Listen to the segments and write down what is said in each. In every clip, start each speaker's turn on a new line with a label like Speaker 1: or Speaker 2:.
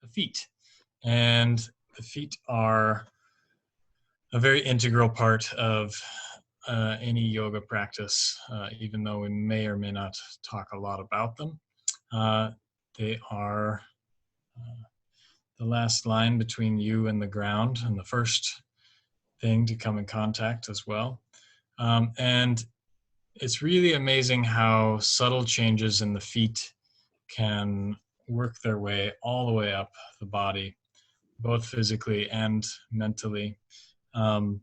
Speaker 1: the feet. And the feet are a very integral part of any yoga practice, even though we may or may not talk a lot about them. They are the last line between you and the ground, and the first thing to come in contact as well. And it's really amazing how subtle changes in the feet can work their way all the way up the body, both physically and mentally. You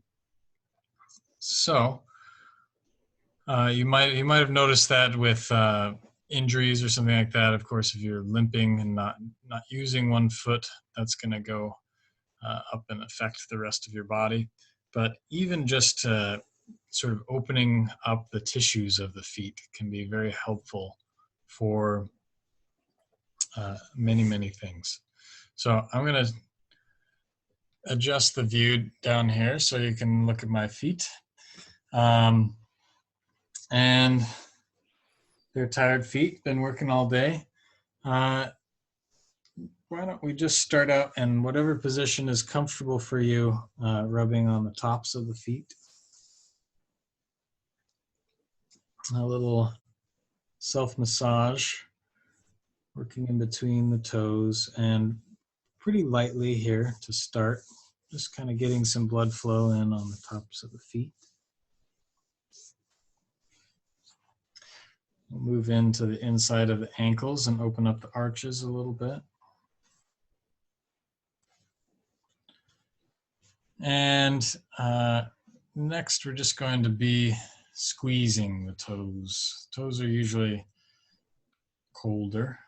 Speaker 1: might have noticed that with injuries or something like that. Of course, if you're limping and not using one foot, that's going to go up and affect the rest of your body. But even just sort of opening up the tissues of the feet can be very helpful for many things. So I'm going to adjust the view down here so you can look at my feet. And they're tired feet, been working all day. Why don't we just start out in whatever position is comfortable for you, rubbing on the tops of the feet. A little self-massage, working in between the toes, and pretty lightly here to start, just kind of getting some blood flow in on the tops of the feet. We'll move into the inside of the ankles and open up the arches a little bit. And next, we're just going to be squeezing the toes. Toes are usually colder,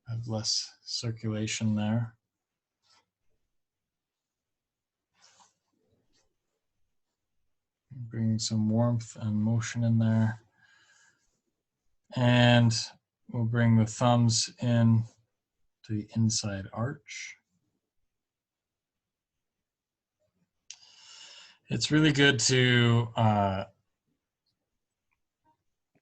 Speaker 1: have less circulation there. Bring some warmth and motion in there. And we'll bring the thumbs in to the inside arch. It's really good to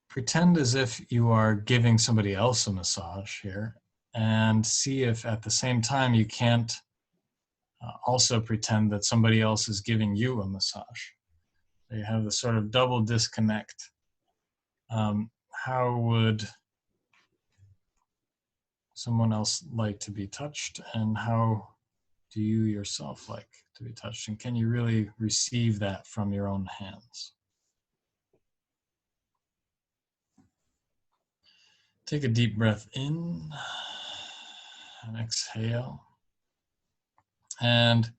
Speaker 1: pretend as if you are giving somebody else a massage here, and see if at the same time you can't also pretend that somebody else is giving you a massage. So you have this sort of double disconnect. How would someone else like to be touched, and how do you yourself like to be touched? And can you really receive that from your own hands? Take a deep breath in and exhale. And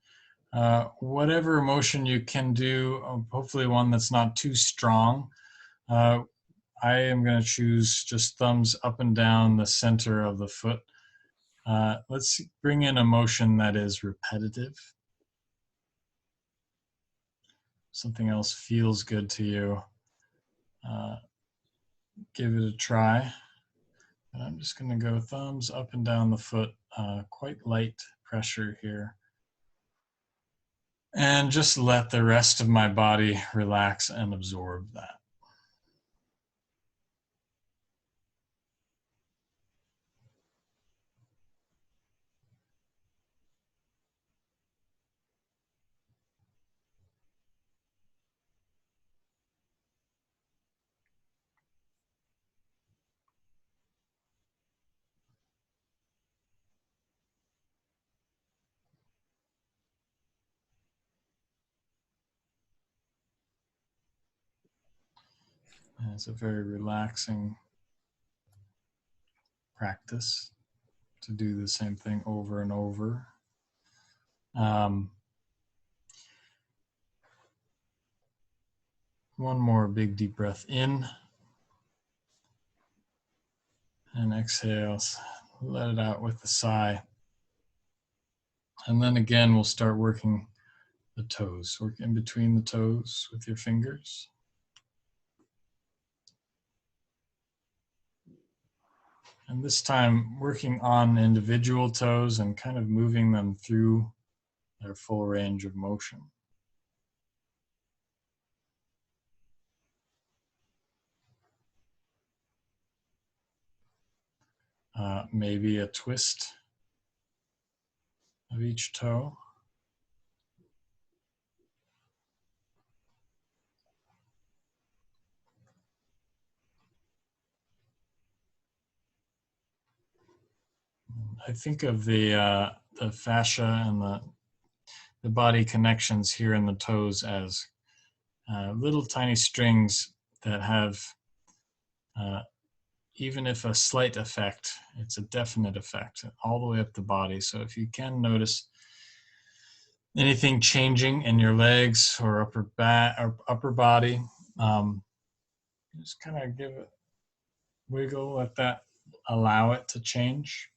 Speaker 1: whatever motion you can do, hopefully one that's not too strong. I am going to choose just thumbs up and down the center of the foot. Let's bring in a motion that is repetitive. Something else feels good to you. Give it a try. And I'm just going to go thumbs up and down the foot, quite light pressure here. And just let the rest of my body relax and absorb that. And it's a very relaxing practice to do the same thing over and over. One more big deep breath in. And exhale, let it out with a sigh. And then again, we'll start working the toes. Work in between the toes with your fingers. And this time, working on individual toes and kind of moving them through their full range of motion. Maybe a twist of each toe. I think of the fascia and the body connections here in the toes as little tiny strings that have, even if a slight effect, it's a definite effect all the way up the body. So if you can notice anything changing in your legs or upper back or upper body, just kind of give it wiggle, let that, allow it to change,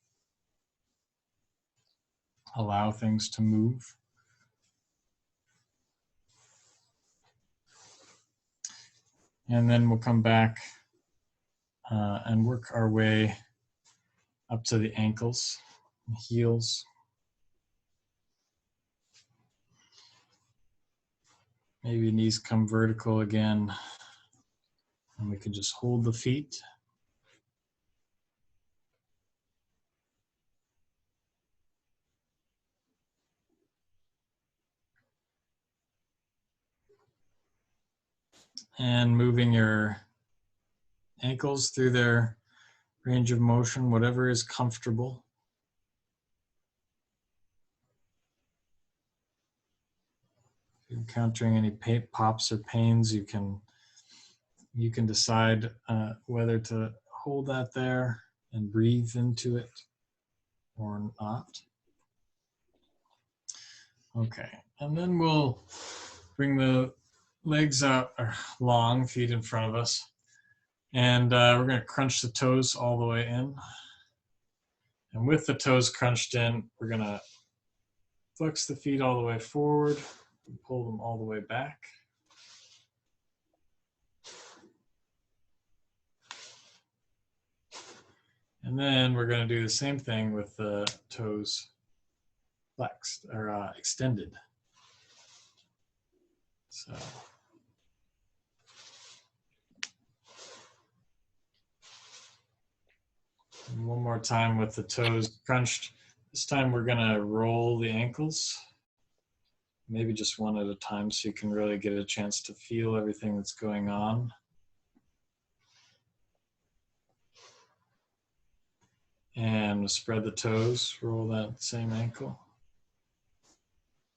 Speaker 1: allow things to move. And then we'll come back and work our way up to the ankles, heels. Maybe knees come vertical again. And we can just hold the feet. And moving your ankles through their range of motion, whatever is comfortable. If you're encountering any pops or pains, you can decide whether to hold that there and breathe into it or not. Okay, and then we'll bring the legs out long, feet in front of us. And we're going to crunch the toes all the way in. And with the toes crunched in, we're going to flex the feet all the way forward and pull them all the way back. And then we're going to do the same thing with the toes flexed or extended. So and one more time with the toes crunched. This time we're going to roll the ankles, maybe just one at a time so you can really get a chance to feel everything that's going on. And we'll spread the toes, roll that same ankle.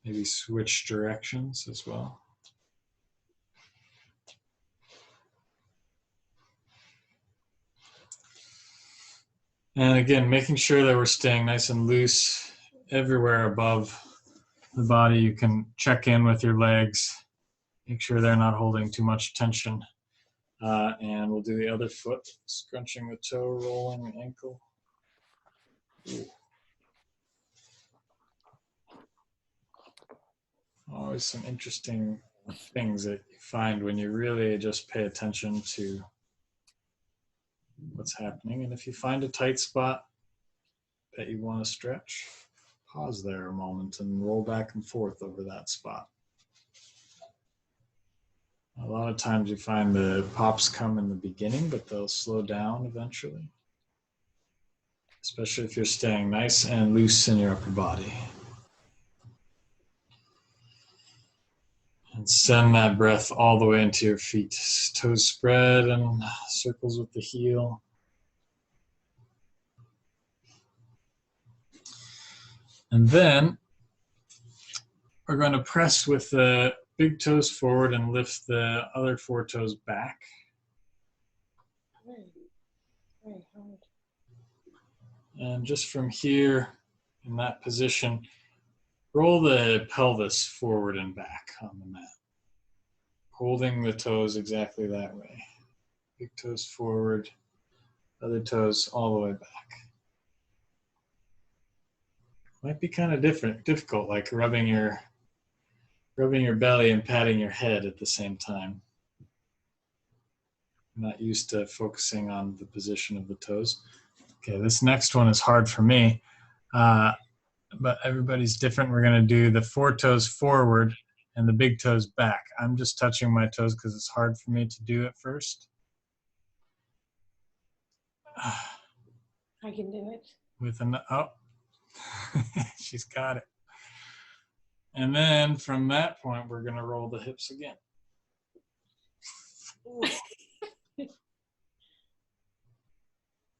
Speaker 1: Maybe switch directions as well. And again, making sure that we're staying nice and loose everywhere above the body. You can check in with your legs, make sure they're not holding too much tension. And we'll do the other foot, scrunching the toe, rolling the ankle. Ooh. Always some interesting things that you find when you really just pay attention to what's happening. And if you find a tight spot that you want to stretch, pause there a moment and roll back and forth over that spot. A lot of times you find the pops come in the beginning, but they'll slow down eventually, especially if you're staying nice and loose in your upper body. And send that breath all the way into your feet. Toes spread and circles with the heel. And then we're going to press with the big toes forward and lift the other 4 toes back.
Speaker 2: Very hard.
Speaker 1: And just from here, in that position, roll the pelvis forward and back on the mat. Holding the toes exactly that way. Big toes forward, other toes all the way back. Might be kind of difficult, like rubbing your belly and patting your head at the same time. I'm not used to focusing on the position of the toes. Okay, this next one is hard for me, but everybody's different. We're going to do the 4 toes forward and the big toes back. I'm just touching my toes because it's hard for me to do it first.
Speaker 2: I can do it.
Speaker 1: With an, oh, She's got it. And then from that point, we're going to roll the hips again.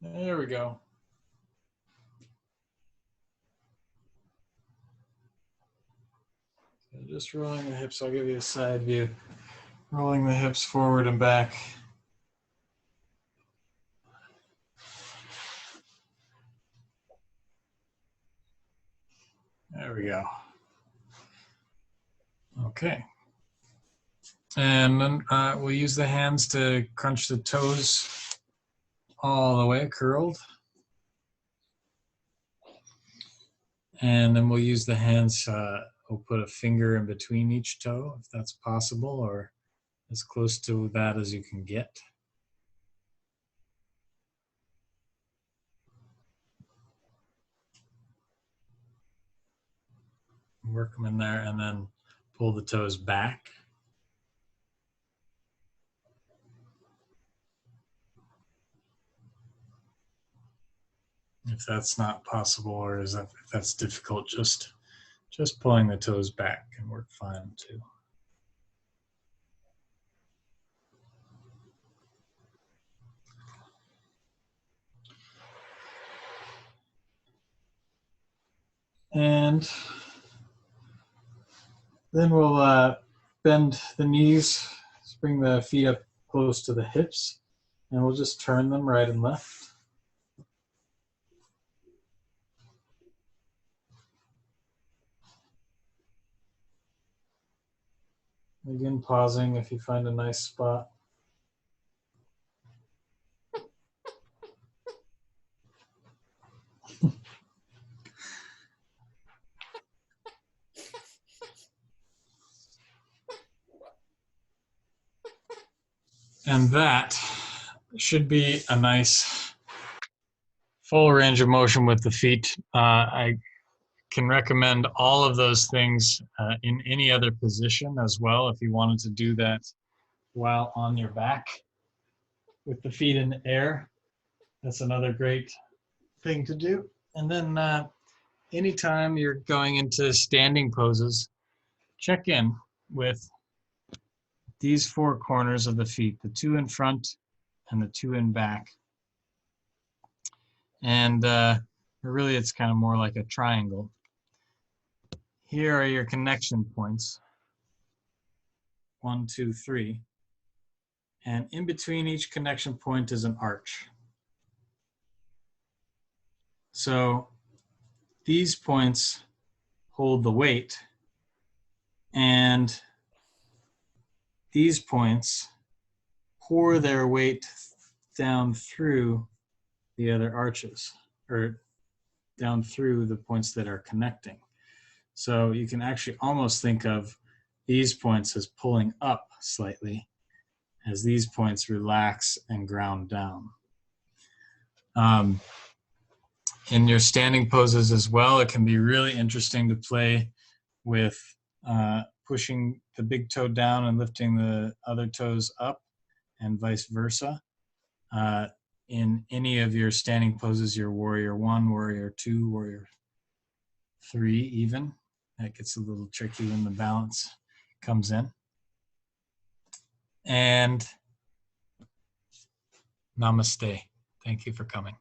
Speaker 1: There we go. So just rolling the hips. I'll give you a side view. Rolling the hips forward and back. There we go. Okay. And then we'll use the hands to crunch the toes all the way curled. And then we'll use the hands, we'll put a finger in between each toe if that's possible, or as close to that as you can get. Work them in there and then pull the toes back. If that's not possible, or if that's difficult, just pulling the toes back can work fine too. And then we'll bend the knees, bring the feet up close to the hips, and we'll just turn them right and left. Again, pausing if you find a nice spot. And that should be a nice full range of motion with the feet. I can recommend all of those things in any other position as well if you wanted to do that while on your back with the feet in the air. That's another great thing to do. And then anytime you're going into standing poses, check in with these four corners of the feet, the two in front and the two in back. And really it's kind of more like a triangle. Here are your connection points. 1, 2, 3. And in between each connection point is an arch. So these points hold the weight, and these points pour their weight down through the other arches, or down through the points that are connecting. So you can actually almost think of these points as pulling up slightly as these points relax and ground down. In your standing poses as well, it can be really interesting to play with pushing the big toe down and lifting the other toes up, and vice versa. In any of your standing poses, your warrior 1, warrior 2, warrior 3 even. That gets a little tricky when the balance comes in. And namaste. Thank you for coming.